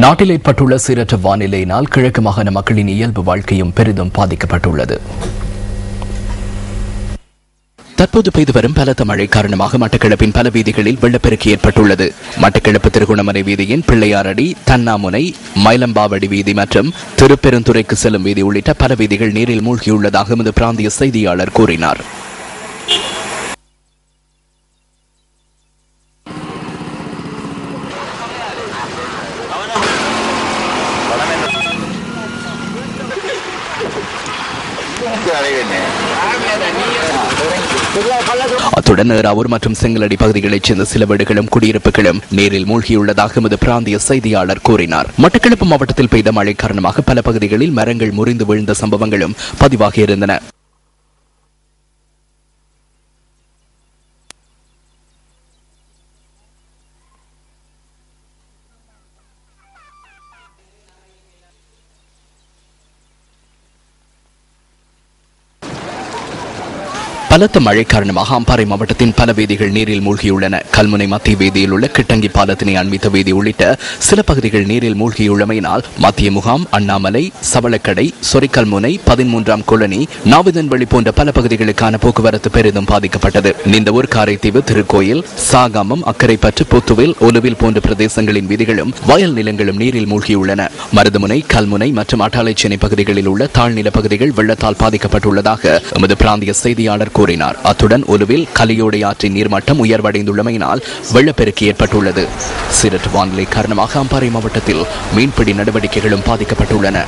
நாட்டில் ஏற்பட்டுள்ள சீரற்ற வானிலையினால் கிழக்கு மாகாண மக்களின் இயல்பு வாழ்க்கையும் பெரிதும் பாதிக்கப்பட்டுள்ளது. தற்போது பெய்து வரும் பலத்த மழை காரணமாக மட்டக்களப்பின் பல வீதிகளில் வெள்ளப்பெருக்கு ஏற்பட்டுள்ளது. மட்டக்களப்பு திருகோணமலை வீதியின் பிள்ளையாரடி, தன்னாமுனை, மயிலம்பாவடி வீதி மற்றும் திருப்பெருந்துறைக்கு செல்லும் வீதி உள்ளிட்ட பல வீதிகள் நீரில் மூழ்கியுள்ளதாக எமது பிராந்திய செய்தியாளர் கூறினார். அத்துடன் ஏறாவூர் மற்றும் செங்கலடி பகுதிகளைச் சேர்ந்த சில வீடுகளும் குடியிருப்புகளும் நீரில் மூழ்கியுள்ளதாக எமது பிராந்திய செய்தியாளர் கூறினார். மட்டக்களப்பு மாவட்டத்தில் பெய்த மழை காரணமாக பல பகுதிகளில் மரங்கள் முறிந்து விழுந்த சம்பவங்களும் பதிவாகியிருந்தன. பலத்த மழை காரணமாக அம்பாறை மாவட்டத்தின் பல வீதிகள் நீரில் மூழ்கியுள்ளன. கல்முனை மத்திய வீதியில் உள்ள கிட்டங்கி பாலத்தினை அண்மித்த வீதி உள்ளிட்ட சில பகுதிகள் நீரில் மூழ்கியுள்ளமையினால் மத்திய முகாம், அண்ணாமலை, சவளக்கடை, சொரிக்கல்முனை, 13ஆம் கொலனி, நாவிதன்வெளி போன்ற பல பகுதிகளுக்கான போக்குவரத்து பெரிதும் பாதிக்கப்பட்டது. நிந்தவூர், காரைதீவு, திருக்கோயில், சாகாமம், அக்கரைப்பற்று, புத்துவில், ஒலுவில் போன்ற பிரதேசங்களின் வீதிகளும் வயல் நிலங்களும் நீரில் மூழ்கியுள்ளன. மருதமுனை, கல்முனை மற்றும் அட்டாளைச்சேனை பகுதிகளில் உள்ள தாழ்நில பகுதிகள் வெள்ளத்தால் பாதிக்கப்பட்டுள்ளதாக எமது பிராந்திய செய்தியாளர் கூறினார். அத்துடன் ஒலுவில் கலியோடை ஆற்றின் நீர்மட்டம் உயர்வடைந்துள்ளமையினால் வெள்ளப்பெருக்கு ஏற்பட்டுள்ளது. சீரற்ற வானிலை காரணமாக அம்பாறை மாவட்டத்தில் மீன்பிடி நடவடிக்கைகளும் பாதிக்கப்பட்டுள்ளன.